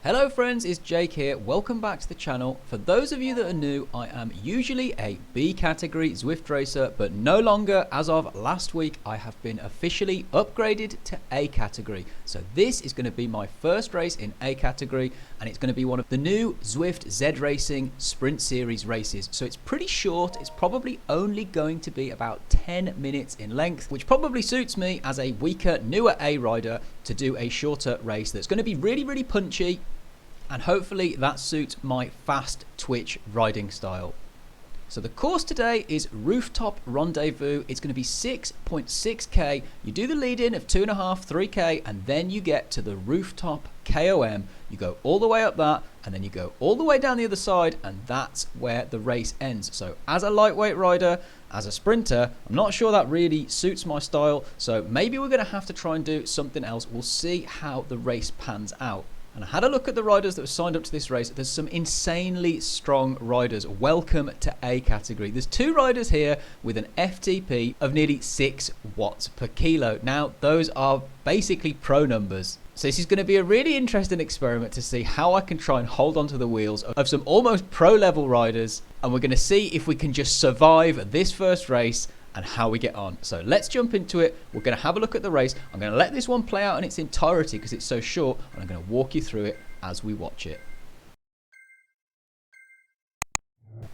Hello friends, it's Jake here. Welcome back to the channel. For those of you that are new, I am usually a B category Zwift racer, but no longer. As of last week, I have been officially upgraded to A category. So this is going to be my first race in A category, and it's going to be one of the new Zwift ZRacing Sprint Series races. So it's pretty short. It's probably only going to be about 10 minutes in length, which probably suits me as a weaker, newer A rider to do a shorter race that's going to be really punchy. And hopefully that suits my fast twitch riding style. So the course today is Rooftop Rendezvous. It's going to be 6.6k. You do the lead in of 2.5, 3k, and then you get to the Rooftop KOM. You go all the way up that, and then you go all the way down the other side, and that's where the race ends. So as a lightweight rider, as a sprinter, I'm not sure that really suits my style. So maybe we're going to have to try and do something else. We'll see how the race pans out. And I had a look at the riders that were signed up to this race. There's some insanely strong riders. Welcome to A category. There's two riders here with an FTP of nearly 6 watts per kilo. Now, those are basically pro numbers. So this is going to be a really interesting experiment to see how I can try and hold onto the wheels of some almost pro level riders. And we're going to see if we can just survive this first race and how we get on. So let's jump into it. We're going to have a look at the race. I'm going to let this one play out in its entirety because it's so short, and I'm going to walk you through it as we watch it.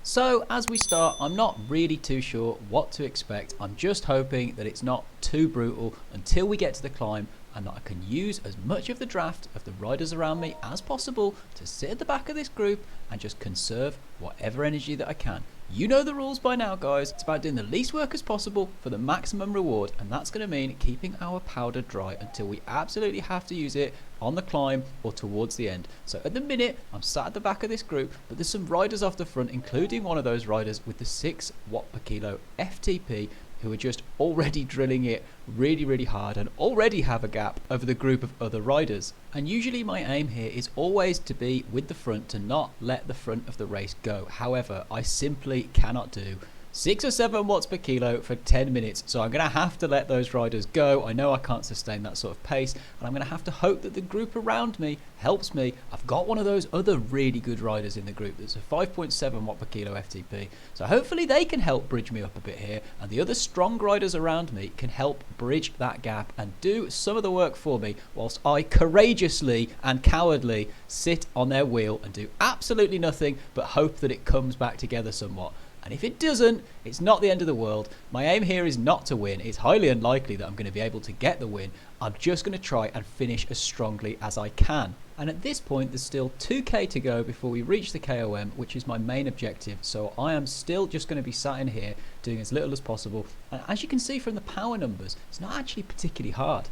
So as we start, I'm not really too sure what to expect. I'm just hoping that it's not too brutal until we get to the climb, and that I can use as much of the draft of the riders around me as possible to sit at the back of this group and just conserve whatever energy that I can. You know the rules by now, guys. It's about doing the least work as possible for the maximum reward, and that's going to mean keeping our powder dry until we absolutely have to use it on the climb or towards the end. So at the minute, I'm sat at the back of this group, but there's some riders off the front, including one of those riders with the 6 watt per kilo FTP, who are just already drilling it really hard and already have a gap over the group of other riders. And usually my aim here is always to be with the front, to not let the front of the race go. However, I simply cannot do 6 or 7 watts per kilo for 10 minutes. So I'm going to have to let those riders go. I know I can't sustain that sort of pace, and I'm going to have to hope that the group around me helps me. I've got one of those other really good riders in the group that's a 5.7 watt per kilo FTP. So hopefully they can help bridge me up a bit here, and the other strong riders around me can help bridge that gap and do some of the work for me, whilst I courageously and cowardly sit on their wheel and do absolutely nothing but hope that it comes back together somewhat. And if it doesn't, it's not the end of the world. My aim here is not to win. It's highly unlikely that I'm going to be able to get the win. I'm just going to try and finish as strongly as I can. And at this point, there's still 2k to go before we reach the KOM, which is my main objective. So I am still just going to be sat in here doing as little as possible. And as you can see from the power numbers, it's not actually particularly hard.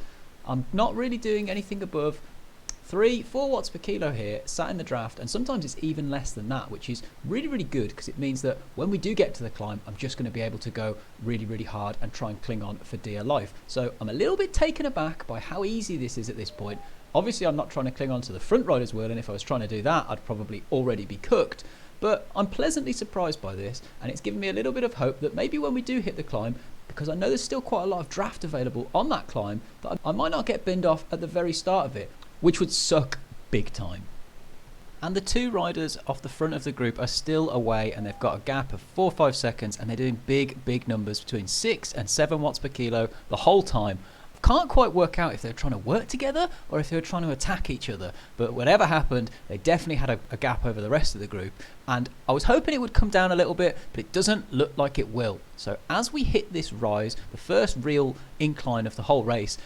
I'm not really doing anything above 3-4 watts per kilo here, sat in the draft, and sometimes it's even less than that, which is really good, because it means that when we do get to the climb, I'm just going to be able to go really hard and try and cling on for dear life. So I'm a little bit taken aback by how easy this is at this point. Obviously I'm not trying to cling on to the front rider's wheel, and if I was trying to do that, I'd probably already be cooked. But I'm pleasantly surprised by this, and it's given me a little bit of hope that maybe when we do hit the climb, because I know there's still quite a lot of draft available on that climb, that I might not get binned off at the very start of it, which would suck big time. And the two riders off the front of the group are still away, and they've got a gap of 4 or 5 seconds, and they're doing big numbers between 6 and 7 watts per kilo the whole time. I can't quite work out if they're trying to work together or if they were trying to attack each other, but whatever happened, they definitely had a gap over the rest of the group, and I was hoping it would come down a little bit, but it doesn't look like it will. So as we hit this rise, the first real incline of the whole race,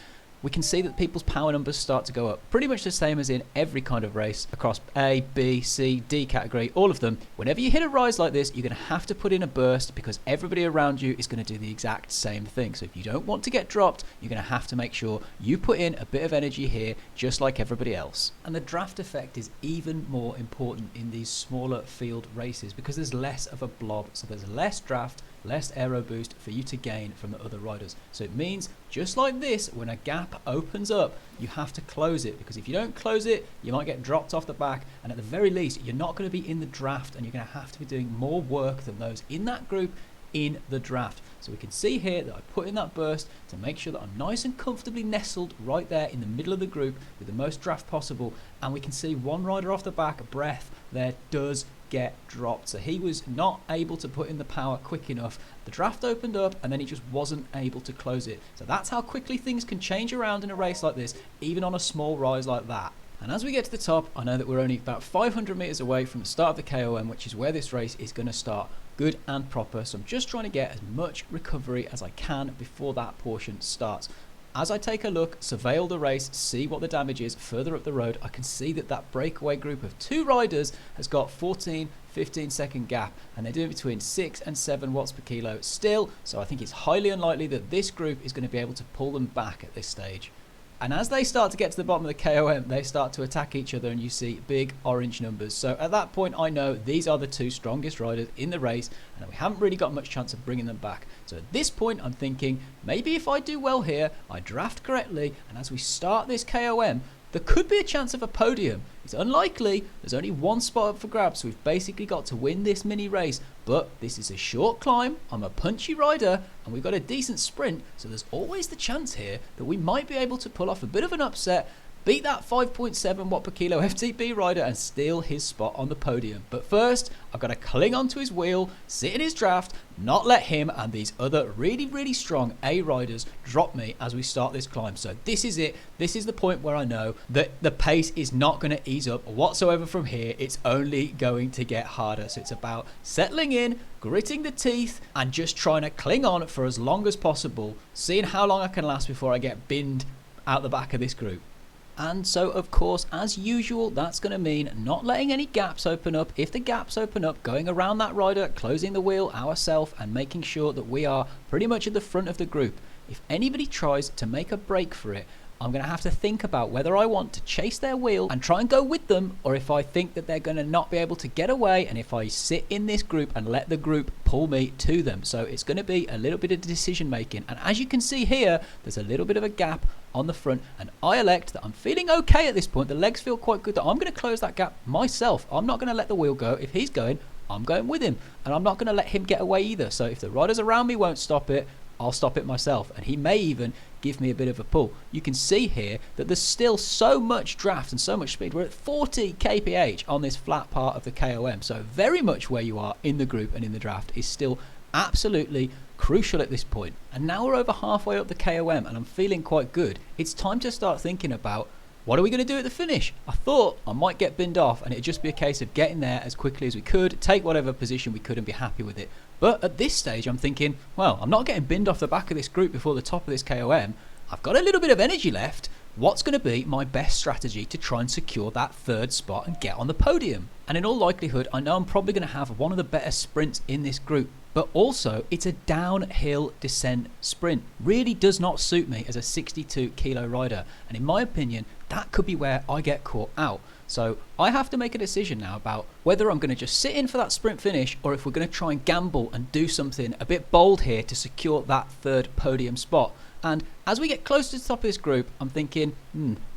we can see that people's power numbers start to go up. Pretty much the same as in every kind of race across A, B, C, D category, all of them. Whenever you hit a rise like this, you're going to have to put in a burst, because everybody around you is going to do the exact same thing. So if you don't want to get dropped, you're going to have to make sure you put in a bit of energy here, just like everybody else. And the draft effect is even more important in these smaller field races, because there's less of a blob, so there's less draft, less aero boost for you to gain from the other riders. So it means, just like this, when a gap opens up, you have to close it, because if you don't close it, you might get dropped off the back, and at the very least, you're not going to be in the draft, and you're going to have to be doing more work than those in that group in the draft. So we can see here that I put in that burst to make sure that I'm nice and comfortably nestled right there in the middle of the group with the most draft possible. And we can see one rider off the back, Breath, there does get dropped. So he was not able to put in the power quick enough. The draft opened up and then he just wasn't able to close it. So that's how quickly things can change around in a race like this, even on a small rise like that. And as we get to the top, I know that we're only about 500 meters away from the start of the KOM, which is where this race is going to start good and proper. So I'm just trying to get as much recovery as I can before that portion starts. As I take a look, surveil the race, see what the damage is further up the road, I can see that that breakaway group of 2 riders has got 14-15 second gap, and they're doing between 6 and 7 watts per kilo still. So I think it's highly unlikely that this group is going to be able to pull them back at this stage. And as they start to get to the bottom of the KOM, they start to attack each other and you see big orange numbers. So at that point, I know these are the 2 strongest riders in the race and we haven't really got much chance of bringing them back. So at this point, I'm thinking maybe if I do well here, I draft correctly, and as we start this KOM, there could be a chance of a podium. It's unlikely, there's only 1 spot up for grabs, so we've basically got to win this mini race. But this is a short climb, I'm a punchy rider, and we've got a decent sprint, so there's always the chance here that we might be able to pull off a bit of an upset, beat that 5.7 watt per kilo FTP rider and steal his spot on the podium. But first, I've got to cling onto his wheel, sit in his draft, not let him and these other really strong A riders drop me as we start this climb. So this is it. This is the point where I know that the pace is not going to ease up whatsoever from here. It's only going to get harder. So it's about settling in, gritting the teeth, and just trying to cling on for as long as possible, seeing how long I can last before I get binned out the back of this group. And so, of course, as usual, that's going to mean not letting any gaps open up. If the gaps open up, going around that rider, closing the wheel ourselves and making sure that we are pretty much at the front of the group. If anybody tries to make a break for it, I'm going to have to think about whether I want to chase their wheel and try and go with them, or if I think that they're going to not be able to get away, and if I sit in this group and let the group pull me to them. So it's going to be a little bit of decision making, and as you can see here, there's a little bit of a gap on the front, and I elect that I'm feeling okay at this point. The legs feel quite good that I'm going to close that gap myself. I'm not going to let the wheel go. If he's going, I'm going with him, and I'm not going to let him get away either. So if the riders around me won't stop it, I'll stop it myself, and he may even give me a bit of a pull. You can see here that there's still so much draft and so much speed. We're at 40 kph on this flat part of the KOM, so very much where you are in the group and in the draft is still absolutely crucial at this point. And now we're over halfway up the KOM and I'm feeling quite good. It's time to start thinking about, what are we going to do at the finish? I thought I might get binned off and it'd just be a case of getting there as quickly as we could, take whatever position we could and be happy with it. But at this stage I'm thinking, well, I'm not getting binned off the back of this group before the top of this KOM. I've got a little bit of energy left. What's going to be my best strategy to try and secure that 3rd spot and get on the podium? And in all likelihood, I know I'm probably going to have one of the better sprints in this group, but also it's a downhill descent sprint. Really does not suit me as a 62 kilo rider, and in my opinion that could be where I get caught out. So I have to make a decision now about whether I'm going to just sit in for that sprint finish, or if we're going to try and gamble and do something a bit bold here to secure that 3rd podium spot. And as we get close to the top of this group, I'm thinking,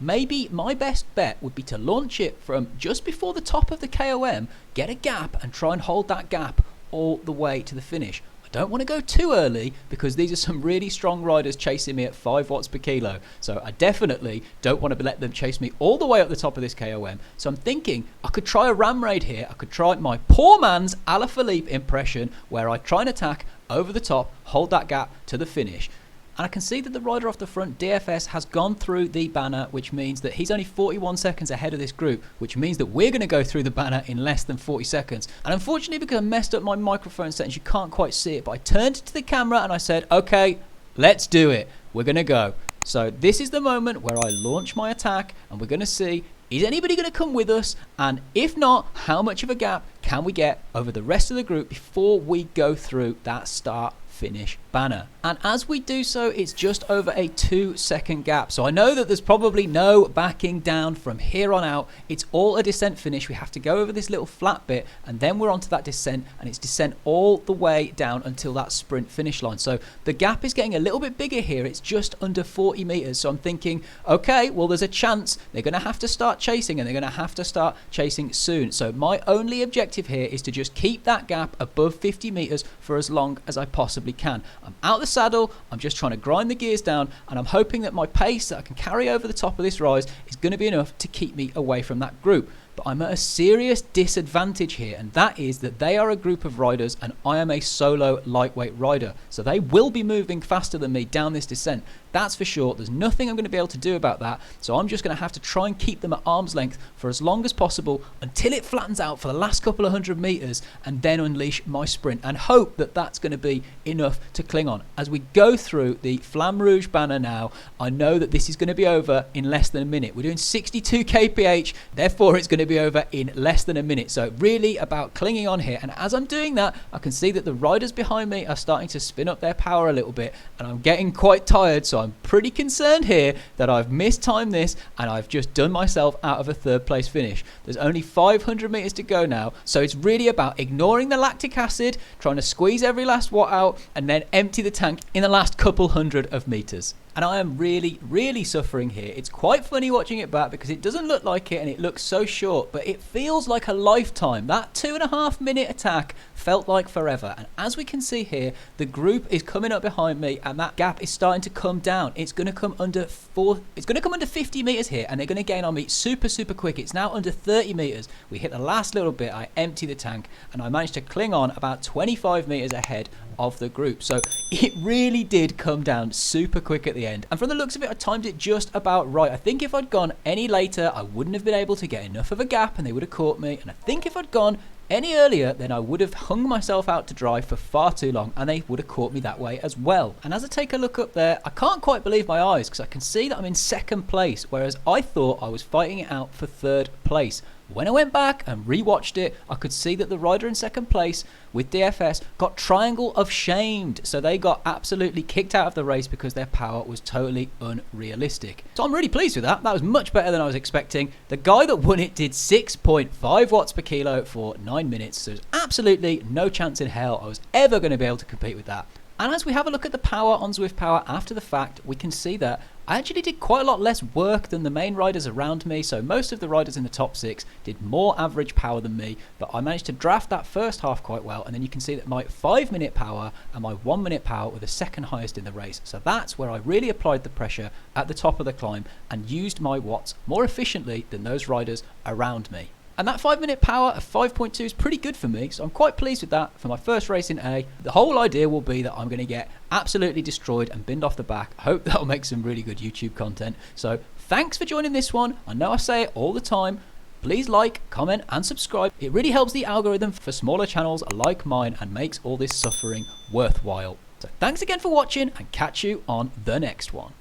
maybe my best bet would be to launch it from just before the top of the KOM, get a gap and try and hold that gap all the way to the finish. I don't want to go too early because these are some really strong riders chasing me at 5 watts per kilo. So I definitely don't want to let them chase me all the way up the top of this KOM. So I'm thinking I could try a ram raid here. I could try my poor man's Alaphillipe impression where I try and attack over the top, hold that gap to the finish. And I can see that the rider off the front, DFS, has gone through the banner, which means that he's only 41 seconds ahead of this group, which means that we're going to go through the banner in less than 40 seconds. And unfortunately, because I messed up my microphone settings, you can't quite see it, but I turned to the camera and I said, okay, let's do it. We're going to go. So this is the moment where I launch my attack, and we're going to see, is anybody going to come with us? And if not, how much of a gap can we get over the rest of the group before we go through that start finish banner. And as we do so, it's just over a 2-second gap. So I know that there's probably no backing down from here on out. It's all a descent finish. We have to go over this little flat bit and then we're onto that descent, and it's descent all the way down until that sprint finish line. So the gap is getting a little bit bigger here. It's just under 40 meters. So I'm thinking, okay, well, there's a chance they're going to have to start chasing, and they're going to have to start chasing soon. So my only objective here is to just keep that gap above 50 meters for as long as I possibly can. I'm out the saddle, I'm just trying to grind the gears down, and I'm hoping that my pace that I can carry over the top of this rise is going to be enough to keep me away from that group. But I'm at a serious disadvantage here, and that is that they are a group of riders and I am a solo lightweight rider. So they will be moving faster than me down this descent. That's for sure. There's nothing I'm going to be able to do about that. So I'm just going to have to try and keep them at arm's length for as long as possible until it flattens out for the last couple of 100 meters, and then unleash my sprint and hope that that's going to be enough to cling on. As we go through the Flamme Rouge banner now, I know that this is going to be over in less than a minute. We're doing 62 kph, therefore it's going to be over in less than a minute. So really about clinging on here. And as I'm doing that, I can see that the riders behind me are starting to spin up their power a little bit, and I'm getting quite tired. So I'm pretty concerned here that I've mistimed this and I've just done myself out of a third place finish. There's only 500 meters to go now, so it's really about ignoring the lactic acid, trying to squeeze every last watt out, and then empty the tank in the last couple hundred of meters. And I am really suffering here. It's quite funny watching it back because it doesn't look like it and it looks so short, but it feels like a lifetime. That 2.5 minute attack felt like forever. And as we can see here, the group is coming up behind me and that gap is starting to come down. It's going to come under 50 meters here, and they're going to gain on me super quick. It's now under 30 meters. We hit the last little bit, I empty the tank, and I managed to cling on about 25 meters ahead of the group. So it really did come down super quick at the end, and from the looks of it, I timed it just about right. I think if I'd gone any later, I wouldn't have been able to get enough of a gap and they would have caught me, and I think if I'd gone any earlier, then I would have hung myself out to dry for far too long and they would have caught me that way as well. And as I take a look up there, I can't quite believe my eyes because I can see that I'm in second place, whereas I thought I was fighting it out for third place. When I went back and rewatched it, I could see that the rider in second place with DFS got triangle of shamed. So they got absolutely kicked out of the race because their power was totally unrealistic. So I'm really pleased with that. That was much better than I was expecting. The guy that won it did 6.5 watts per kilo for 9 minutes. So there's absolutely no chance in hell I was ever going to be able to compete with that. And as we have a look at the power on ZwiftPower after the fact, we can see that I actually did quite a lot less work than the main riders around me. So most of the riders in the top 6 did more average power than me, but I managed to draft that first half quite well. And then you can see that my 5-minute power and my 1-minute power were the second highest in the race. So that's where I really applied the pressure at the top of the climb and used my watts more efficiently than those riders around me. And that 5-minute power of 5.2 is pretty good for me, so I'm quite pleased with that for my first race in A. The whole idea will be that I'm going to get absolutely destroyed and binned off the back. I hope that'll make some really good YouTube content. So thanks for joining this one. I know I say it all the time. Please like, comment and subscribe. It really helps the algorithm for smaller channels like mine and makes all this suffering worthwhile. So thanks again for watching and catch you on the next one.